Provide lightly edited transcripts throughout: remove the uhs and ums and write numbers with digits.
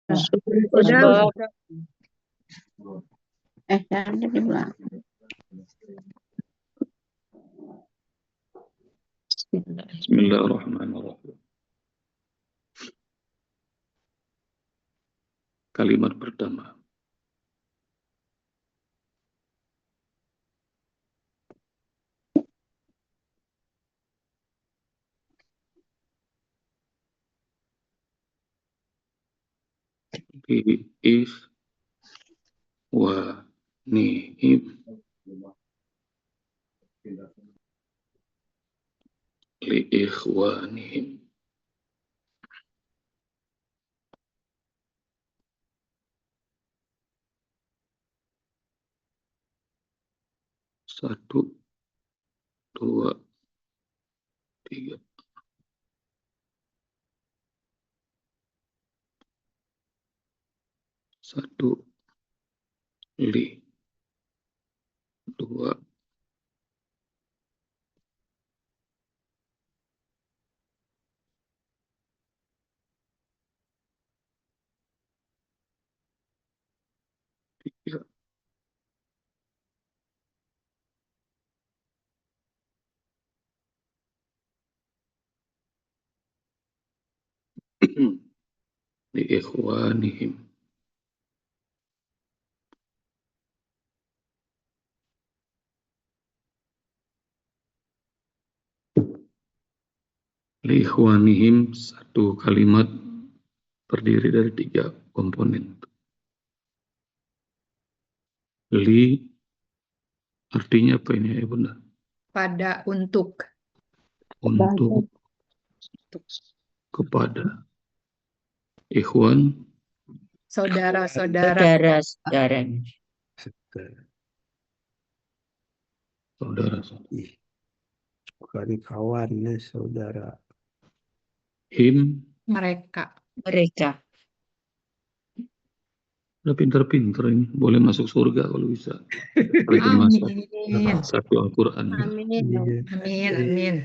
Udah. Jangan diulang. Bismillahirrahmanirrahim. Kalimat pertama. Bi-ikhwanihim. Li-ikhwanihim. Satu, dua, tiga. Satu, dua, tiga. Li-ikhwanihim. Li-ikhwanihim satu kalimat terdiri dari tiga komponen. Li artinya apa ini ya Bunda? Pada, untuk. Untuk, kepada. Ikhwan, Saudara-saudara. saudara. Bukan kawan, saudara. Him, Mereka. udah pinter-pinter ini. Boleh masuk surga kalau bisa. Masuk Amin. satu Al-Quran. Amin.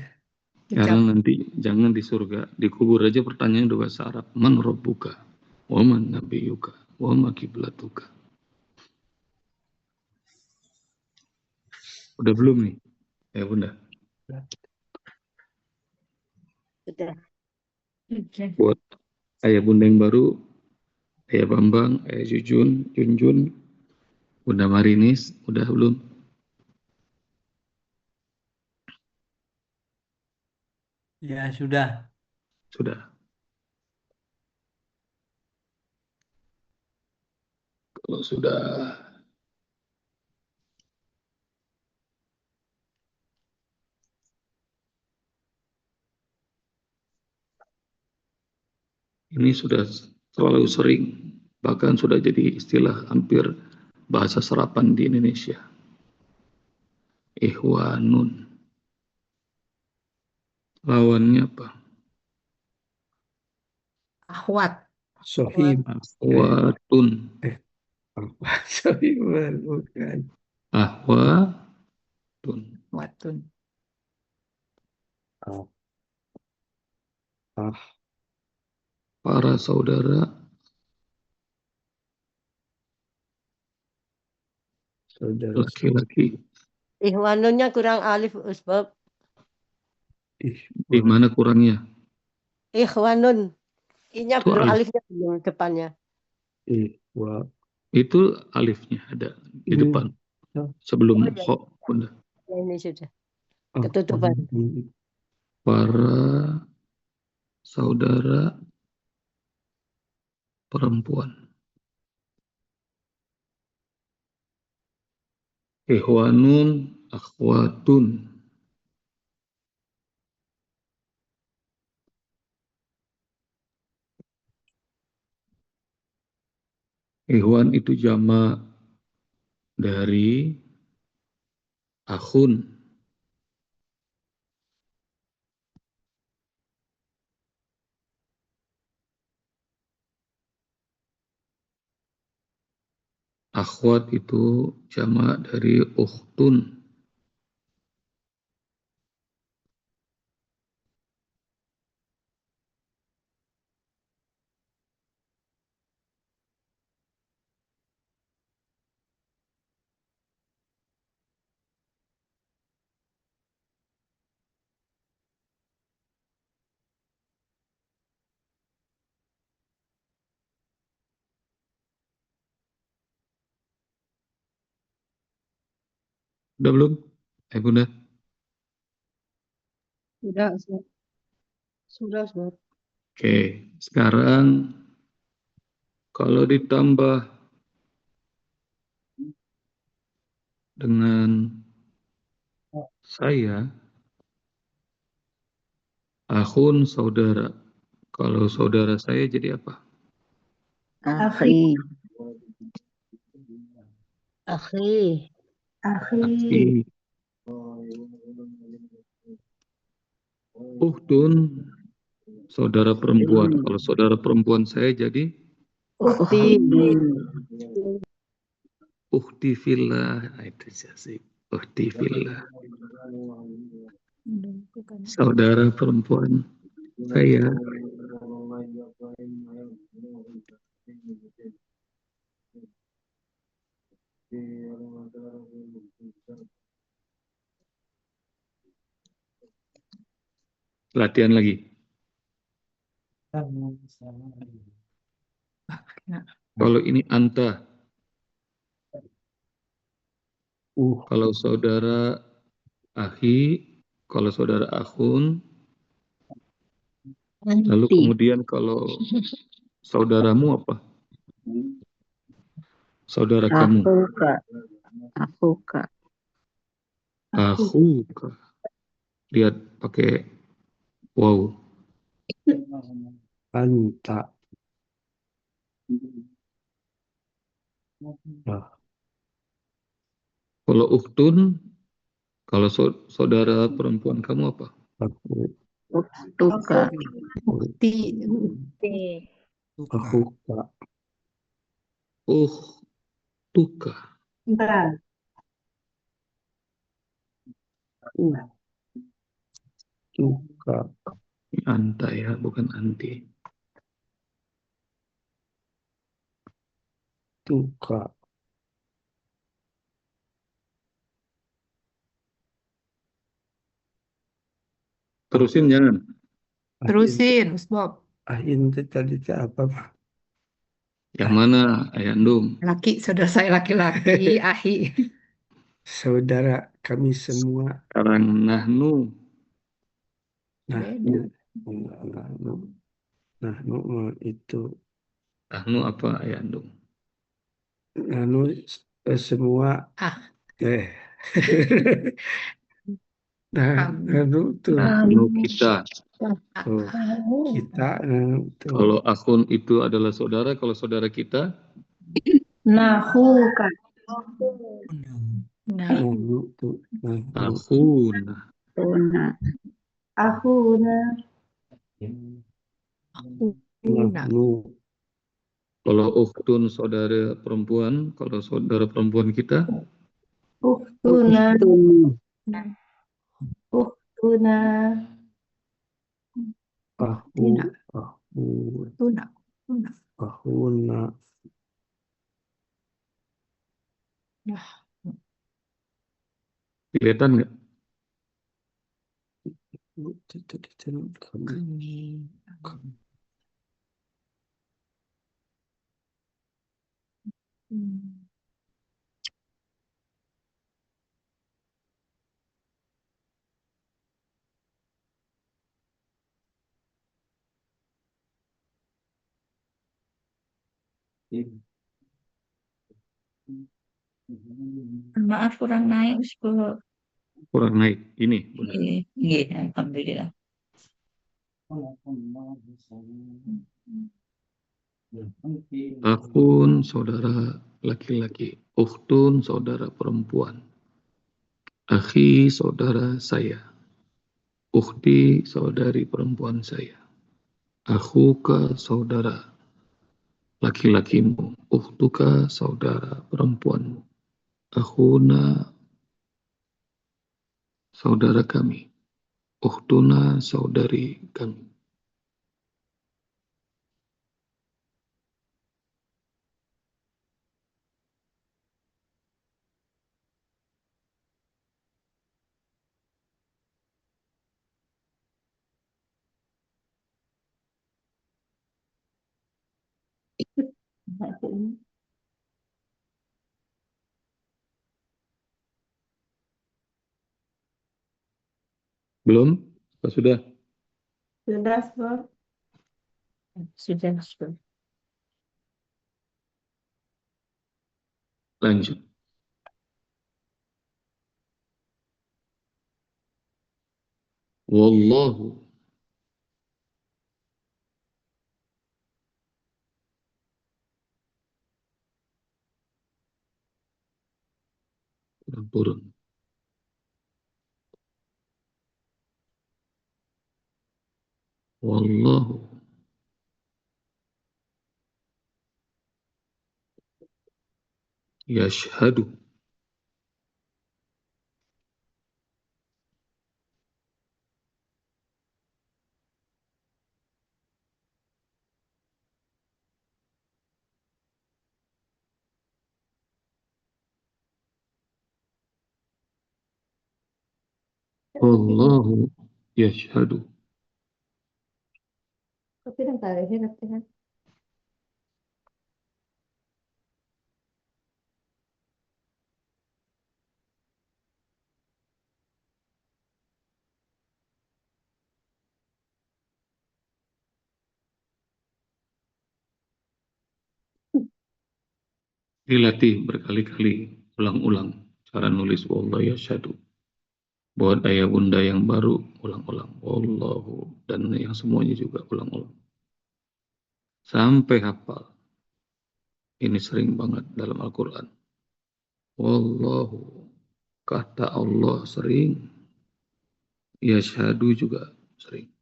Jangan di surga. Di kubur aja pertanyaan udah bahasa Arab. Man rabbuka? Wa man nabiyuka? Wa ma kiblatuka? Udah belum nih? Ya Bunda. Sudah. Buat ayah Bunda yang baru, ayah Bambang, ayah Junjun, Bunda Marinis, udah belum? Ya, sudah. Sudah. Kalau sudah, ini sudah terlalu sering, bahkan sudah jadi istilah hampir bahasa serapan di Indonesia. Ikhwanun. Lawannya apa? Akhwat. Sohib. Akhwatun. Sohiban, bukan. Akhwatun. Watun. Para saudara. Saudara. Laki-laki. Ikhwanunnya kurang alif usbab. Di mana kurangnya? Ikhwanun. Inya Itu belum alif. alifnya belum depannya. Itu alifnya ada di depan. Sebelum kok, Bunda. Ya, ini sudah. Ketutupan. Para saudara perempuan. Ikhwanun, akhwatun. Ikhwan itu jama dari akhun. Akhwat itu jama dari ukhtun. Udah belum? Bunda? Sudah, Ustaz. Sudah, Ustaz. Oke, sekarang kalau ditambah dengan saya, akhun saudara. Kalau saudara saya jadi apa? Akhi. Akhi. Akhi. Ukhtun, saudara perempuan. Kalau saudara perempuan saya jadi Ukhti. ukhti fillah. Itu sih. Ukhti fillah. Saudara perempuan saya. Latihan lagi. Kalau ini anta. Kalau saudara akhi, kalau saudara akhun, lalu kemudian kalau saudaramu apa? Saudara kamu. Akhuka. Akhuka. Lihat pakai wow. Anta. Kalau ukhtun, kalau saudara perempuan kamu apa? Aku. Tuka. Ukti. Akhuka. Ukhtuka. Tuka. Ini anta ya, bukan anti. Tuka. Terusin jangan. Terusin, Usbab. Ahin itu tadi itu apa, Pak? Yang mana, Ayandum? Laki, saudara saya laki-laki, ahi. Saudara kami semua. Sekarang nahnu. Nahnu. Nahnu itu. Nahnu apa, Ayandum? Nahnu semua. Nahnu itu. Nahnu kita. Oh, kita. Kalau akhun itu adalah saudara, kalau saudara kita? Nahuka. Nahnu itu. Akhuna. Akhuna. Nahnu. Kalau ukhtun saudara perempuan, kalau saudara perempuan kita? Ukhtuna. Ukhtuna. Akhuna. Kelihatan nggak? Kami. Maaf kurang naik, Usbab. Kurang naik. Ini, benar. Iya, alhamdulillah. Akhun saudara laki-laki, ukhtun saudara perempuan, akhi saudara saya, ukhti saudari perempuan saya, akhuka saudara laki-lakimu, ukhtuka saudara perempuanmu, akhuna saudara kami, ukhtuna saudari kami. Belum? Apa sudah? Sudah, Bro. Sudah, sudah. Lanjut. Wallahu turun. Wallahu yashhadu. Wallahu yashhadu. Tapi yang kali ini latihan. Dilatih berkali-kali, ulang-ulang cara nulis wallahu yashhadu. Buat ayah bunda yang baru, ulang-ulang. Wallahu. Dan yang semuanya juga ulang-ulang. Sampai hafal. Ini sering banget dalam Al-Quran. Wallahu. Kata Allah sering. Yashhadu juga sering.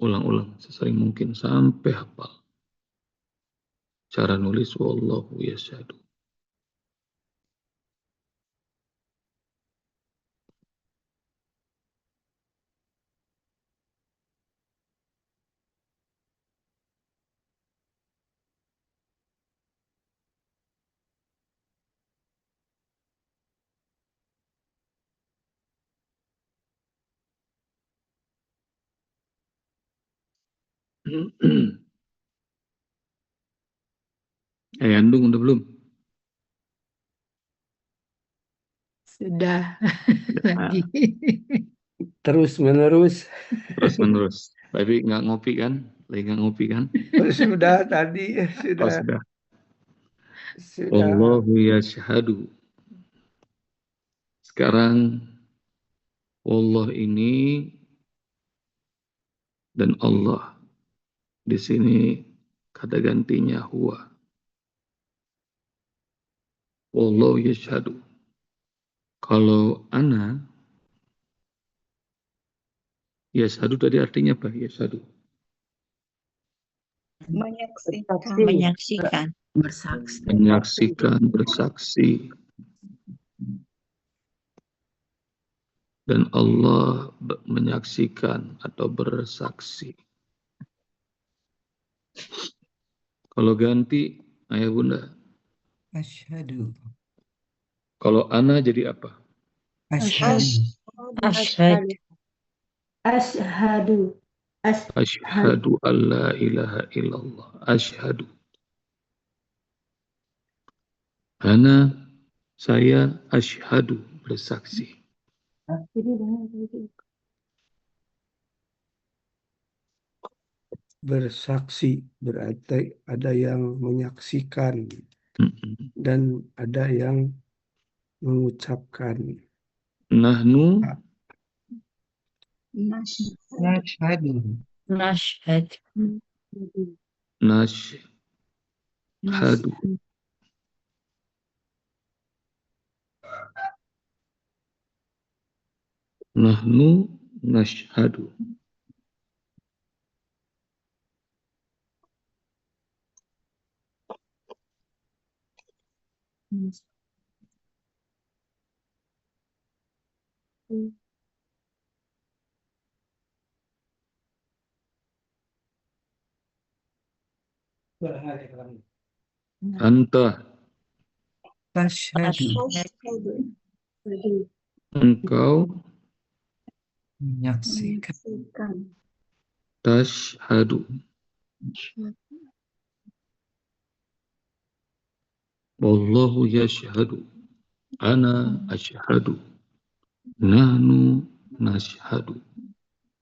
Ulang-ulang sesering mungkin sampai hafal. Cara nulis wallahu yashhadu. Andung udah belum? Sudah. Nah, Lagi. Terus menerus. terus menerus. Tapi nggak ngopi kan? Lagi nggak ngopi kan? Sudah tadi, Oh sudah. sudah. Sudah. Allahu yashhadu. Sekarang Allah ini dan Allah di sini kata gantinya huwa. Wallahu yashhadu. Kalau ana yashhadu tadi artinya apa? Yashhadu. Menyaksikan. Bersaksi. Menyaksikan, bersaksi. Dan Allah menyaksikan atau bersaksi. Kalau ganti ayah bunda. Asyhadu. Kalau ana jadi apa? Asyhadu. Asyhadu. Asyhadu. Asyhadu alla ilaha illallah. Asyhadu. Ana, saya asyhadu, bersaksi. Ini dengan ini. Bersaksi berarti ada yang menyaksikan Mm-mm. dan ada yang mengucapkan. Nahnu Asyhadu. Nashhad. nashhadu. Nahnu nashhadu. Anta, Tasyhadu. engkau Menyaksikan. tashhadu. wallahu yashhadu, ana ashhadu, nahnu nashhadu,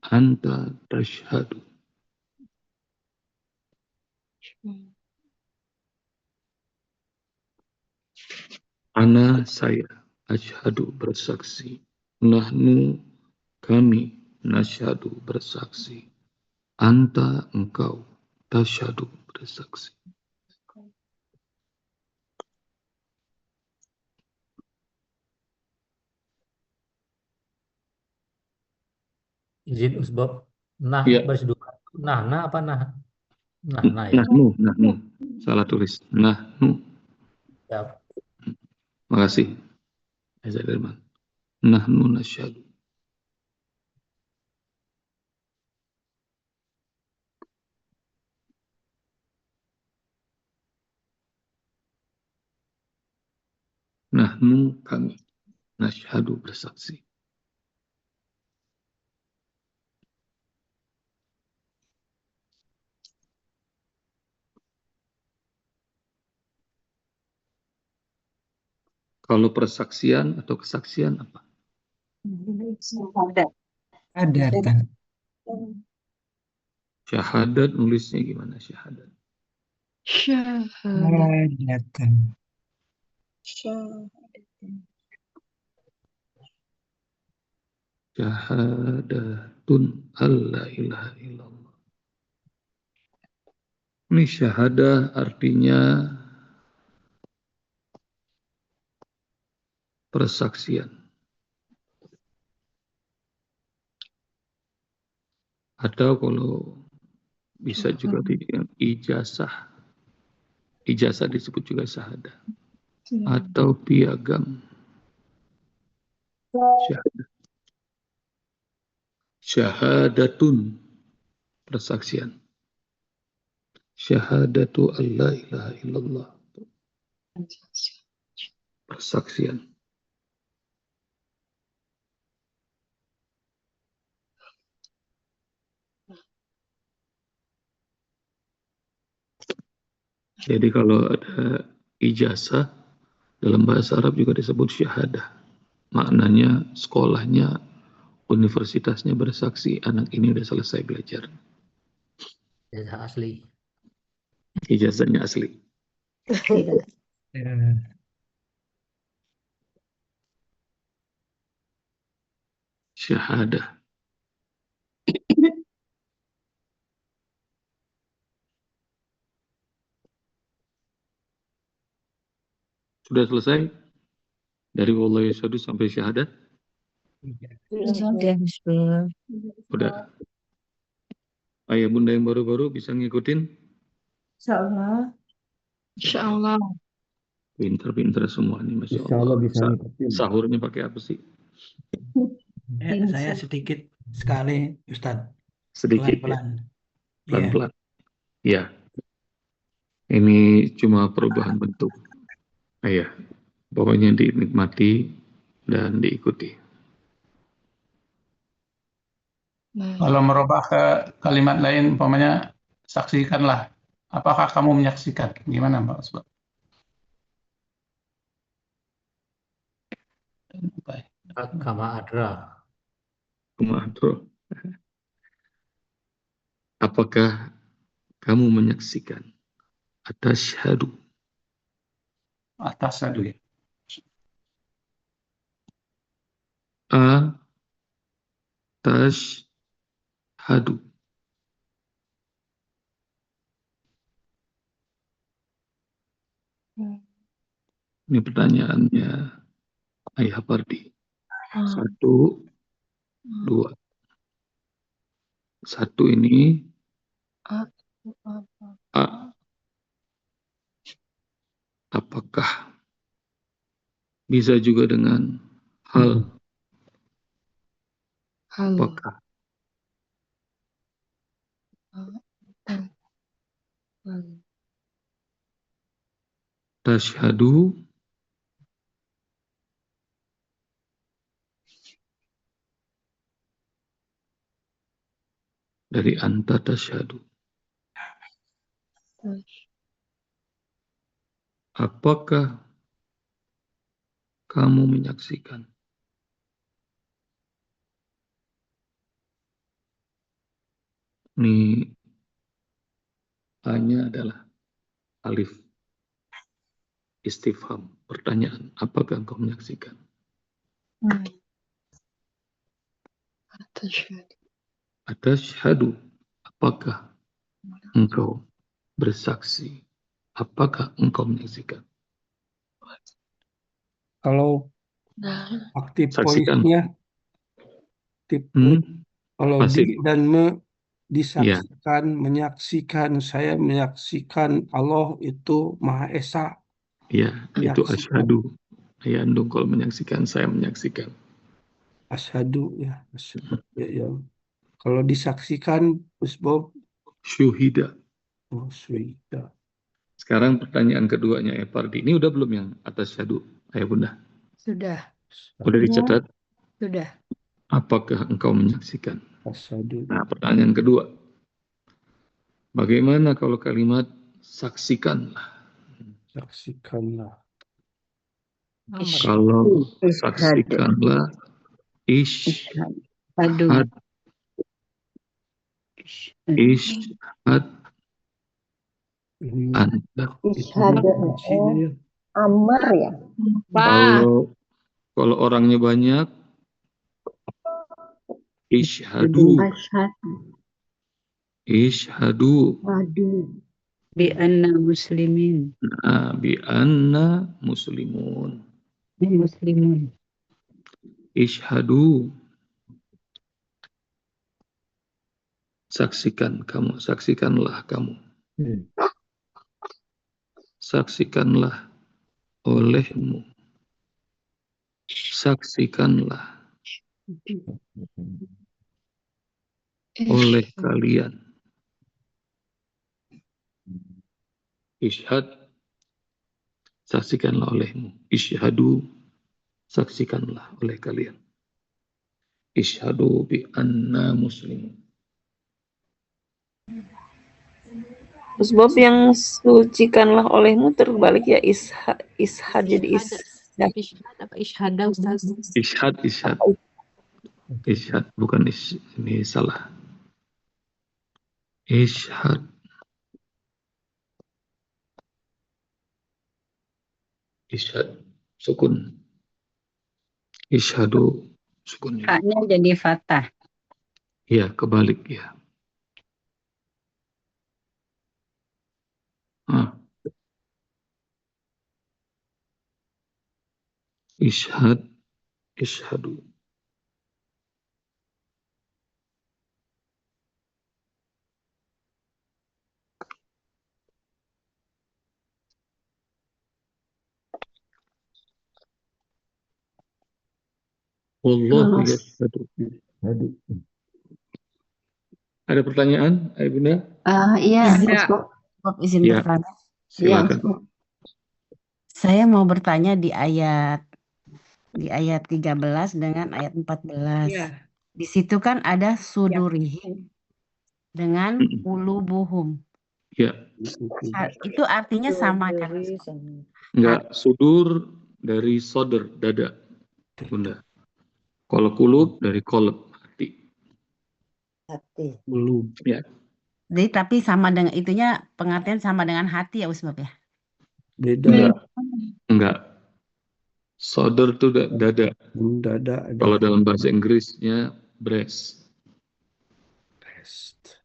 anta tashhadu. Ana saya, ashhadu bersaksi, nahnu kami, nashhadu bersaksi, anta engkau, tashhadu bersaksi. Izin Usbab. Nah, Ya. baris dua. Nah apa nah? Nah ya. Nahnu, salah tulis. Nahnu, Ya. makasih. Eza Firman. Nahnu nashhadu. Nahnu kami, nashhadu bersaksi. Kalau persaksian atau kesaksian apa? Adatan. Syahadat nulisnya gimana syahadat? Adatan. Syahadatun alla ilaha illallah. Ini syahadah artinya persaksian. Atau kalau bisa juga dengan ijazah. Ijazah disebut juga syahadah. Atau piagam. Syahadah. Syahadatun, persaksian. Syahadatu alla ilaha illallah. Persaksian. Jadi kalau ada ijazah, dalam bahasa Arab juga disebut syahadah. Maknanya sekolahnya, universitasnya bersaksi anak ini udah selesai belajar. Ijazah asli. Ijazahnya asli. Syahadah. Sudah selesai? Dari wallahi yashhadu sampai syahadat? Sudah, Ustaz. Udah. Ayah bunda yang baru-baru bisa ngikutin? Insyaallah. Insyaallah. Pinter-pinter semua nih, Masya Insya Allah Allah. bisa ngikutin. Sahurnya pakai apa sih? Saya sedikit sekali, Ustadz. Sedikit ya? Pelan-pelan. Iya. Pelan-pelan. Ya. Ini cuma perubahan bentuk. Ayah, pokoknya dinikmati dan diikuti. Kalau merubah ke kalimat lain, umpamanya saksikanlah. Apakah kamu menyaksikan? Gimana Mbak Usbah? Kama adra. Kumadro. Apakah kamu menyaksikan? Atashhadu. Atas dulu ya. Atashhadu. Ini pertanyaannya Ayah Pardi. 1, 2. 1 ini A. Apakah bisa juga dengan hal? Apakah? Tashhadu. Dari anta tashhadu. Apakah kamu menyaksikan? Ini hanya adalah alif istifham, pertanyaan. Apakah engkau menyaksikan? Atashhadu, apakah engkau bersaksi? Apakah engkau menyaksikan? Kalau Nah, aktif Saksikan. voice-nya, aktif voice. Kalau Pasif. di dan me Iya, disaksikan, menyaksikan, saya menyaksikan Allah itu Maha Esa. iya, itu Menyaksikan. asyhadu. Ya, andung kalau menyaksikan, saya menyaksikan. Asyhadu ya, ya. Kalau disaksikan, Gus Bob, Syuhida. oh sudah. Sekarang pertanyaan keduanya, Pardi. Ini udah belum yang atas syahdu, Ayah Bunda? sudah, Udah dicatat? sudah. Apakah engkau menyaksikan? Asyhadu, Nah, pertanyaan kedua. Bagaimana kalau kalimat saksikanlah? saksikanlah. Kalau saksikanlah, ishhad, ishhad Ini anta. Isyhadu ya. amr ya. Kalau orangnya banyak, ishhadu, ishhadu. Waduh. Bi anna muslimin. Nah, bi anna muslimun. Muslimun. Ishhadu. Saksikan kamu, saksikanlah kamu. Saksikanlah olehmu. Saksikanlah oleh kalian. Ishhad, saksikanlah olehmu. Ishhadu, saksikanlah oleh kalian. Ishhadu bi anna muslimun. Terus Bob yang sucikanlah olehmu terbalik ya ishad jadi Ishhad apa ishhada Ustaz? Ishhad, ishhad. Ishhad, bukan ini salah. Ishhad. Ishhad, sukun. Ishhadu, sukun. Haknya jadi fathah. Ya, kebalik ya. Ishhad, ishhadu. Wallahu yashhadu. Ada pertanyaan, Ayah Bunda? Iya, Ada. Bob izin Ya, bertanya. silakan. Saya mau bertanya di ayat 13 dengan ayat 14. Ya. Di situ kan ada sudurihim dengan ulubuhum. Ya, Itu artinya sama kan? enggak, sudur dari soder, dada, Bunda. Kalau kulub dari kolab, hati. Belum. Ya, Jadi tapi sama dengan itunya pengertian sama dengan hati ya Usbab ya? Beda. enggak. Soder itu dada. Dada ada. Kalau dalam bahasa Inggrisnya breast. Rest.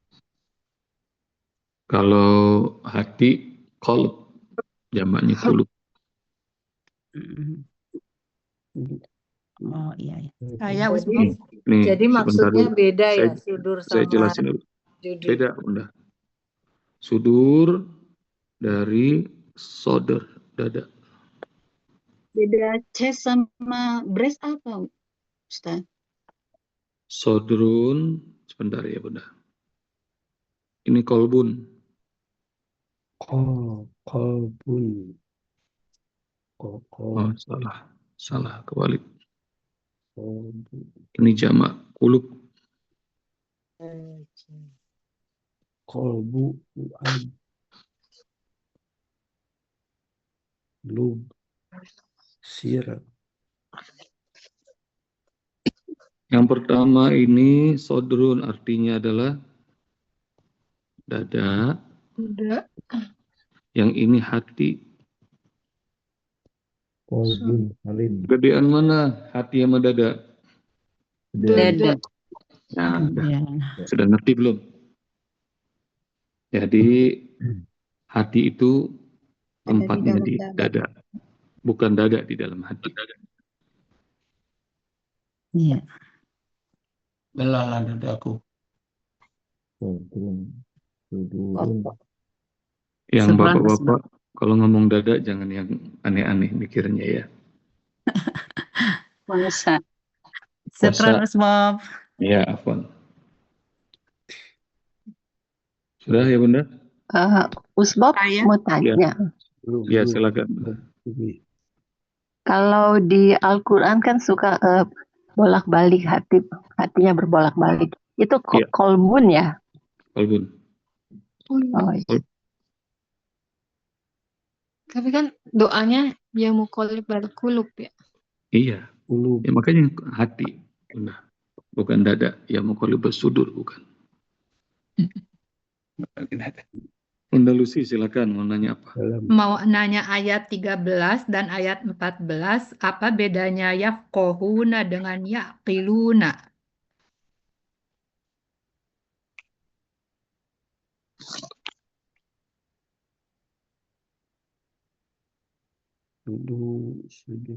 Kalau hati, kolab, jamaknya kulub. Oh iya. Saya Nih, jadi sebentar maksudnya dulu. beda ya sudur Saya sama jelasin dulu. judul. Beda, Bunda. Sudur dari soder, dada. Beda chest sama breast apa, Ustaz? Sodrun, sebentar ya Bunda. Ini kolbun. Kolbun. Oh, salah, kebalik. Kolbun. Ini jamak kulub. Kolbu. lub, sir. Yang pertama ini sodrun artinya adalah dada. Udah. Yang ini hati. Kolbun, alim. Gedean mana? Hati sama dada? Dada. Nah, Ya. sudah ngerti belum? Jadi hati itu tempatnya di dada. Bukan dada di dalam hati. Iya. Belalah dadaku. Kolbun, sudurun. Yang Sebelah, bapak-bapak kalau ngomong dada jangan yang aneh-aneh mikirnya ya. Masa. Syukran Mas Bob. Ya, afwan. Sudah ya Bunda? Usbop Saya? mau tanya, Lub, Ya, lub, silakan. lub, lub. kalau di Al-Quran kan suka bolak-balik hatinya berbolak-balik. Itu Iya. kolbun ya? Kolbun. Oh, iya. Tapi kan doanya ya muqallib al-qulub ya. Iya. Lub. Ya, makanya hati. Bunda. Bukan dada. Ya muqallibas sudur, bukan. Bunda Lucy silakan mau nanya apa? Dalam Mau nanya ayat 13 dan ayat 14, apa bedanya yafqahuna dengan yaqiluna? sudur tadi.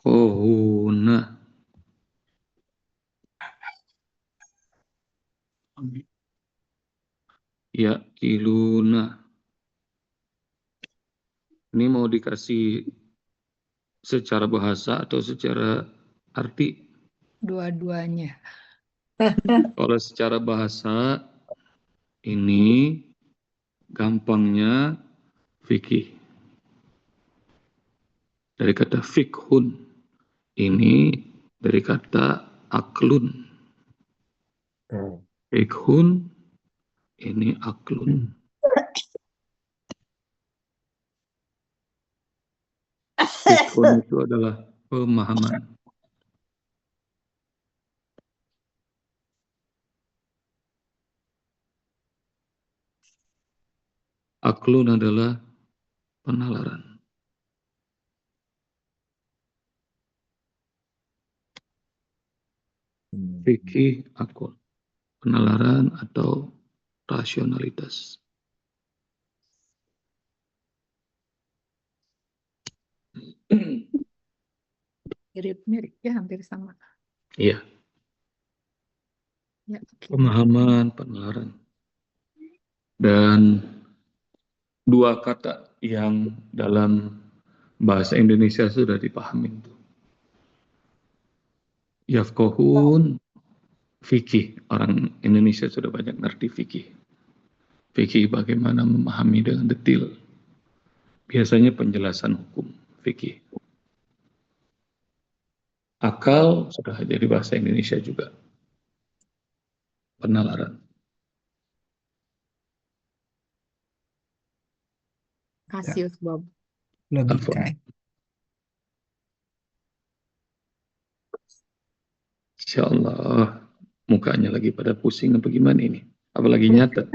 Yafqahuna. Yaqiluna. Ini mau dikasih secara bahasa atau secara arti? Dua-duanya. Kalau secara bahasa ini gampangnya fikih. Dari kata fikhun. Ini dari kata aklun. Fikhun ini aklun. Fikhun itu adalah pemahaman. Aklun adalah penalaran. Fikih akul. Penalaran atau rasionalitas. Mirip-mirip ya, hampir sama. Iya, Ya, oke. pemahaman, penalaran. Dan dua kata yang dalam bahasa Indonesia sudah dipahami. Yafqahun, fikih. Orang Indonesia sudah banyak ngerti fikih. Fikih bagaimana memahami dengan detail. Biasanya penjelasan hukum fikih. Akal sudah jadi bahasa Indonesia juga. Penalaran. Kasih Bob. Logika. Insya Allah mukanya lagi pada pusing apa gimana ini? Apalagi nyata.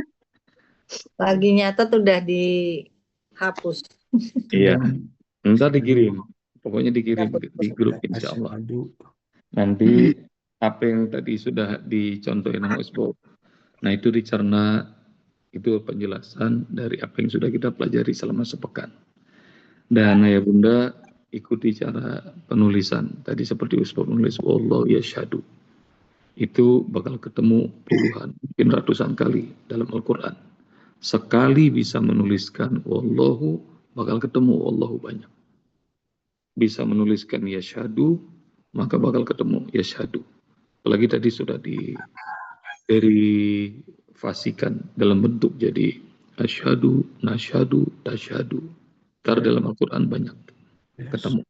Lagi nyata tuh udah dihapus. Iya. Ntar dikirim. Pokoknya dikirim di grup insya Allah. Nanti apa yang tadi sudah dicontohin sama Usbo. Nah itu dicerna, itu penjelasan dari apa yang sudah kita pelajari selama sepekan. Dan ya Bunda ikuti cara penulisan. Tadi seperti Usbo menulis wallahu yashhadu. Itu bakal ketemu puluhan, mungkin ratusan kali dalam Al-Quran. Sekali bisa menuliskan wallahu, bakal ketemu wallahu banyak. Bisa menuliskan yashhadu, maka bakal ketemu yashhadu. Apalagi tadi sudah derivasikan dalam bentuk jadi asyhadu, nasyhadu, tasyhadu. Karena dalam Al-Quran banyak ketemu.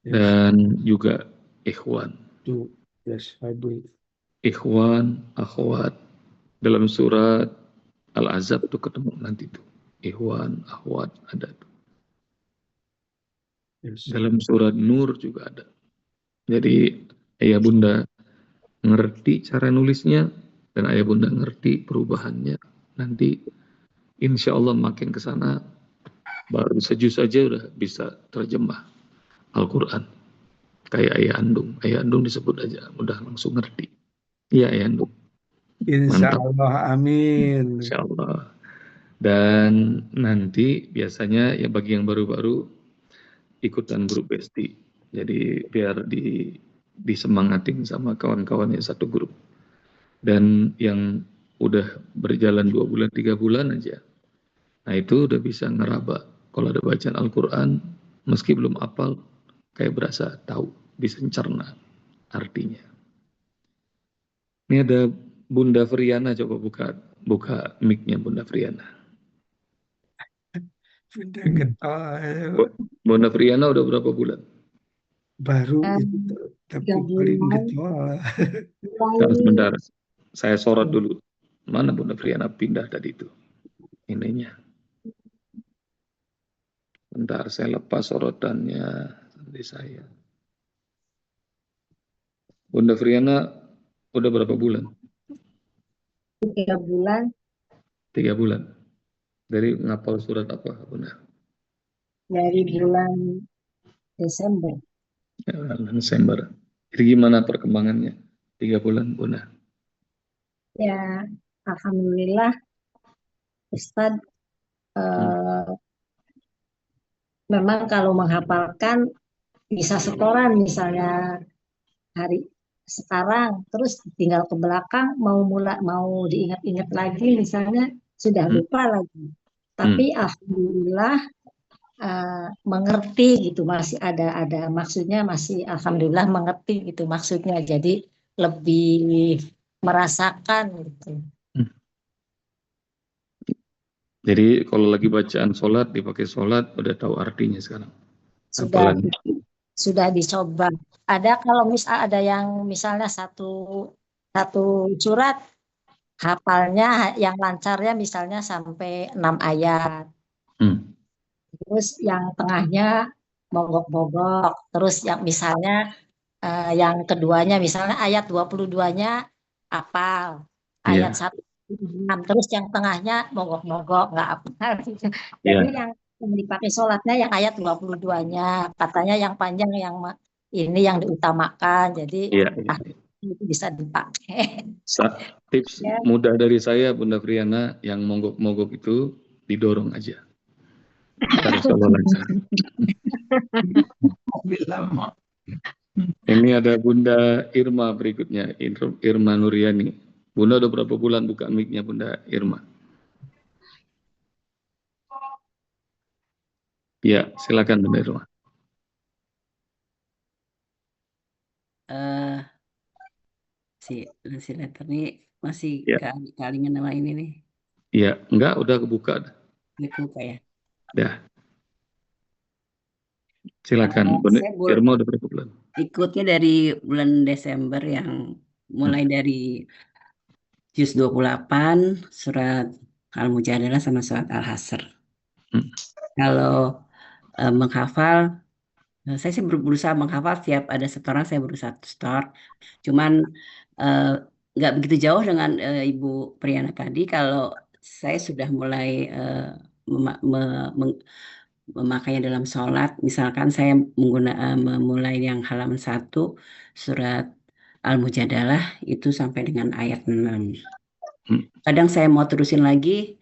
Dan juga ikhwan. Ikhwan, akhwat. Dalam surat Al-Ahzab itu ketemu nanti itu. Ikhwan, akhwat ada. Yes. Dalam surat Nur juga ada. Jadi ayah bunda ngerti cara nulisnya dan ayah bunda ngerti perubahannya. Nanti insya Allah makin ke sana baru sejus saja udah bisa terjemah Al-Quran. Kayak ayah andung. Ayah andung disebut aja udah langsung ngerti. Iya ayah andung. Insya Mantap. Allah, amin. Insya Allah. Dan nanti biasanya ya bagi yang baru-baru ikutan grup besti. Jadi biar disemangatin sama kawan-kawannya satu grup. Dan yang udah berjalan 2 bulan, 3 bulan aja. Nah itu udah bisa ngeraba. Kalau ada bacaan Al-Quran, meski belum hafal, kayak berasa tahu, bisa mencerna artinya. Ini ada Bunda Friana, coba buka mic-nya Bunda Friana. Bunda ketawa. Bunda Friana udah berapa bulan? Baru itu, tapi 3 paling bulan. ketawa. Sebentar, saya sorot dulu. Mana Bunda Friana pindah tadi itu? Ininya. Bentar, saya lepas sorotannya di saya. Bunda Friana udah berapa bulan? 3 bulan 3 bulan. Dari ngapal surat apa, Bunda? dari bulan Desember. Ya, Desember. Jadi gimana perkembangannya? 3 bulan, Bunda? Ya, alhamdulillah Ustadz memang kalau menghafalkan bisa setoran misalnya hari sekarang terus tinggal ke belakang mau diingat-ingat lagi misalnya sudah lupa lagi. Tapi alhamdulillah mengerti gitu, masih ada maksudnya, masih alhamdulillah mengerti gitu maksudnya, jadi lebih merasakan gitu. Jadi kalau lagi bacaan sholat, dipakai sholat, udah tahu artinya sekarang. Sudah dicoba. Ada kalau ada yang misalnya satu surat hafalnya yang lancarnya misalnya sampai 6 ayat. Terus yang tengahnya mogok-mogok. Terus yang misalnya yang keduanya misalnya ayat 22-nya hafal. Ayat 1 terus yang tengahnya mogok-mogok nggak hafal. Jadi yang dipakai sholatnya yang ayat 22-nya. Katanya yang panjang yang ini yang diutamakan. Jadi itu bisa dipakai. Tips mudah dari saya, Bunda Friana, yang mogok-mogok itu didorong aja. Ini ada Bunda Irma berikutnya, Irma Nuryani. Bunda udah berapa bulan buka mic-nya Bunda Irma? Ya, silakan Bunda Irma. Si letter ini masih kalingan nama ini nih. Iya, enggak, udah kebuka. Udah kebuka ya? Udah. Silakan, Bunda Irma udah berapa bulan? Ikutnya dari bulan Desember yang mulai dari juz 28, surat Al-Mujadalah sama surat Al-Hasr. Kalau menghafal, saya sih berusaha menghafal, tiap ada setoran saya berusaha store. Cuman nggak begitu jauh dengan Ibu Priana tadi. Kalau saya sudah mulai memakainya dalam sholat, misalkan saya memulai yang halaman 1 surat Al-Mujadalah itu sampai dengan ayat 6. Kadang saya mau terusin lagi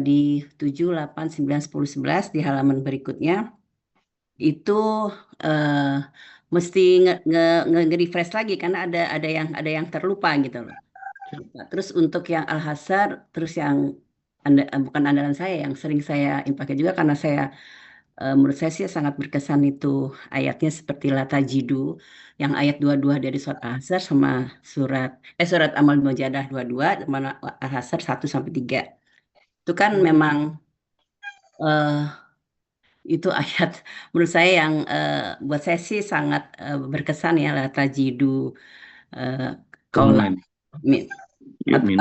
di 7, 8, 9, 10, 11 di halaman berikutnya itu mesti nge-refresh lagi karena ada yang terlupa gitu loh. Terus untuk yang Al-Hasr, terus yang bukan andalan saya, yang sering saya pakai juga karena saya menurut saya sih sangat berkesan itu ayatnya seperti la tajidu yang ayat 22 dari surat Al-Hasr sama surat Al-Mujadah 22 mana Al-Hasr 1 sampai 3. Itu kan memang itu ayat menurut saya yang buat saya sih sangat berkesan ya, la tajidu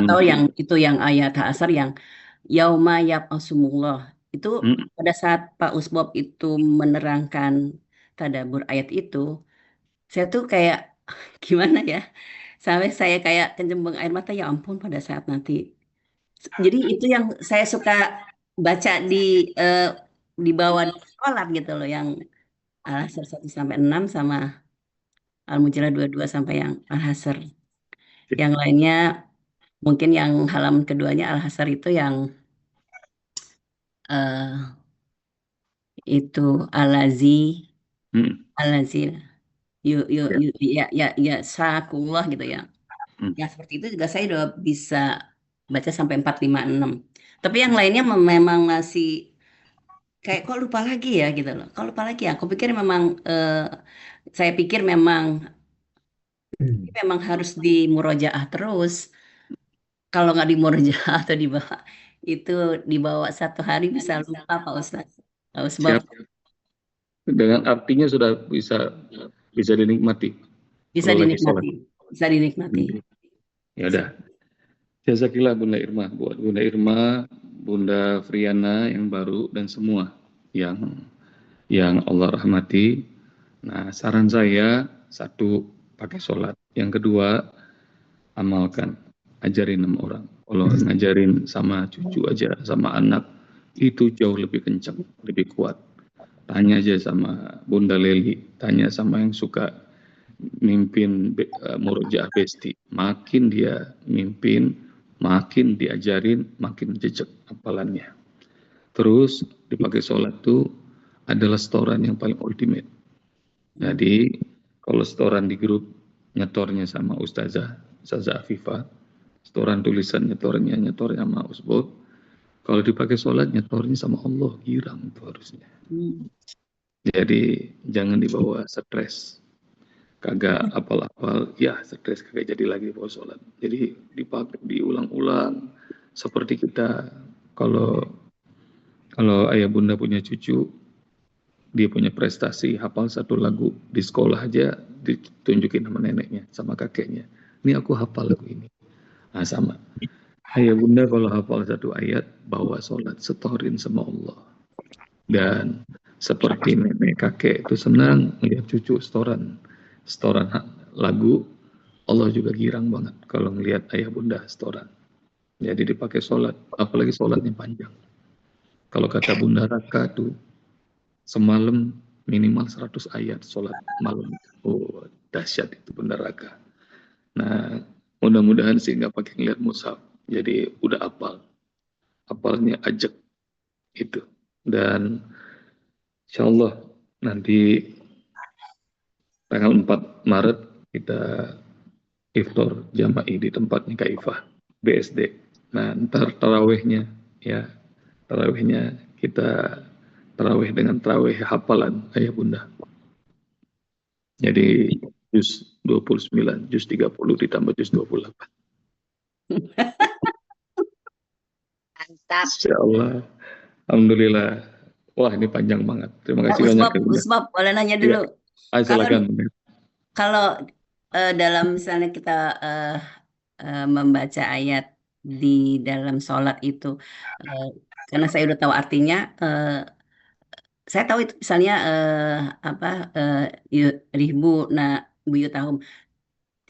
atau yang itu yang ayat Al-Hasr yang yauma yab'atsumullah. Itu pada saat Pak Usbop itu menerangkan tadabbur ayat itu, saya tuh kayak gimana ya? Sampai saya kayak kencembeng air mata, ya ampun pada saat nanti. Jadi itu yang saya suka baca di bawah sholat gitu loh, yang Al-Hasr 1-6 sama Al-Mujadlah 22 sampai yang Al-Hasr. Yang lainnya mungkin yang halaman keduanya Al-Hasr itu yang itu Al-Lazi ya sakullah gitu ya. Yang seperti itu juga saya udah bisa baca sampai 4, 5, 6. Tapi yang lainnya memang masih kayak kok lupa lagi ya gitu loh. Kok lupa lagi ya? Aku pikir memang saya pikir memang harus di murojaah terus. Kalau nggak di murojaah atau dibawa 1 hari bisa lupa Pak Ustadz. Siap. Dengan artinya sudah bisa dinikmati. Bisa kalau lagi dinikmati. sholat. Bisa dinikmati. Ya udah. Jazakillah Bunda Irma, buat Bunda Irma, Bunda Friana yang baru dan semua yang Allah rahmati. Nah, saran saya, 1, pakai sholat. Yang kedua, amalkan, ajarin 6 orang. Kalau ngajarin sama cucu aja, sama anak, itu jauh lebih kencang, lebih kuat. Tanya aja sama Bunda Leli, tanya sama yang suka mimpin murojaah besti. Makin dia mimpin, makin diajarin, makin jejak hafalannya. Terus dipakai sholat itu adalah setoran yang paling ultimate. Jadi kalau setoran di grup, nyetornya sama Ustazah Afifah, setoran tulisan nyetornya sama Usbop. Kalau dipakai sholat, nyetornya sama Allah, girang itu harusnya. Jadi jangan dibawa stres. Kagak apal-apal, ya stres kagak jadi lagi bawa sholat. Jadi dipakai, diulang-ulang. Seperti kita, kalau ayah bunda punya cucu, dia punya prestasi, hafal 1 lagu, di sekolah aja ditunjukin sama neneknya, sama kakeknya. Ini aku hafal lagu ini. Nah sama. Ayah bunda kalau hafal 1 ayat, bawa sholat, setorin sama Allah. Dan seperti nenek kakek itu senang melihat cucu setoran lagu, Allah juga girang banget kalau melihat ayah bunda setoran. Jadi dipakai sholat, apalagi sholatnya panjang. Kalau kata Bunda Raka tuh, semalam minimal 100 ayat sholat malam. Oh, dahsyat itu Bunda Raka. Nah, mudah-mudahan sih nggak pakai ngeliat mushaf. Jadi udah apalnya ajak itu. Dan insya Allah nanti tanggal 4 Maret kita iftar jama'i di tempatnya Kaifah BSD. Nah, ntar tarawihnya kita tarawih dengan tarawih hafalan ayah bunda. Jadi juz 29, juz 30 ditambah juz 28. Mantap. Insyaallah. Alhamdulillah. Wah, ini panjang banget. Terima kasih banyak. Usbab, boleh nanya dulu. Ya. Silakan. Kalau dalam misalnya kita membaca ayat di dalam sholat itu, karena saya udah tahu artinya, saya tahu itu misalnya buyutahum,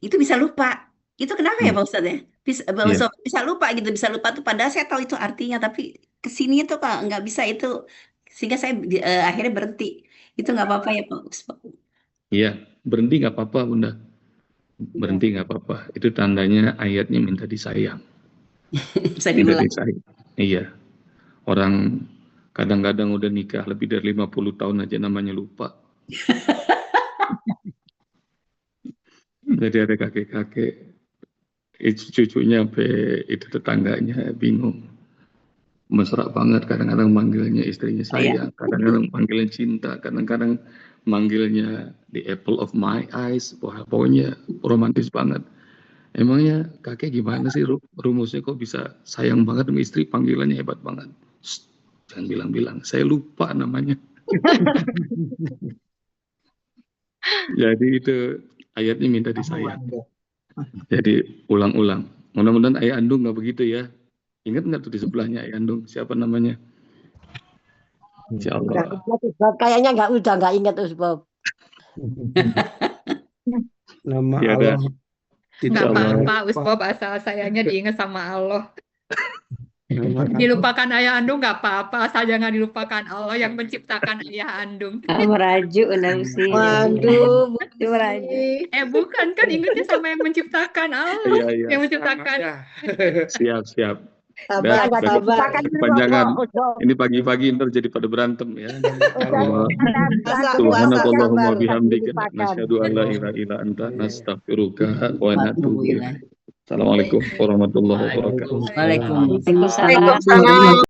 itu bisa lupa. Itu kenapa ya Pak Ustadz ya? Bisa lupa gitu, bisa lupa tuh. Padahal saya tahu itu artinya, tapi kesini itu Pak nggak bisa itu, sehingga saya akhirnya berhenti. Itu nggak apa-apa ya Pak Ustadz? Iya, berhenti nggak apa-apa Bunda. Berhenti nggak apa-apa. Itu tandanya ayatnya minta disayang. Bisa diulang. Iya. Orang kadang-kadang udah nikah lebih dari 50 tahun aja namanya lupa. Jadi ada kakek-kakek, cucunya sampai itu tetangganya bingung. Mesra banget, kadang-kadang manggilnya istrinya sayang, kadang-kadang manggilnya cinta, kadang-kadang manggilnya the apple of my eyes. Wah, pokoknya romantis banget. Emangnya kakek gimana sih rumusnya kok bisa sayang banget sama istri, panggilannya hebat banget. Shh, jangan bilang-bilang, saya lupa namanya. Jadi itu ayatnya minta disayang. Jadi ulang-ulang. Mudah-mudahan ayah andung nggak begitu ya. Ingat nggak tuh di sebelahnya Andung? Siapa namanya? Insya Allah. Kayaknya nggak ingat Usbab. Nama Ya, Allah Nggak tidak apa-apa, lupa. Usbab, asal sayangnya diingat sama Allah. Nama Dilupakan ayah andung nggak apa-apa, asal jangan dilupakan Allah yang menciptakan ayah andung. Merajuk Narsi. Waduh, Itu merajuk. Bukan, kan ingatnya sama yang menciptakan Allah, Iya, iya. yang menciptakan. Siap. sabar, Dah, sabar. kepanjangan. Ini pagi-pagi ntar jadi pada berantem ya. Subhanakallahumma bihamdika nasyhadu an la ilaha illa anta nastaghfiruka wa natubu ilaik. Assalamualaikum warahmatullahi wabarakatuh. Waalaikumsalam. Waalaikumsalam.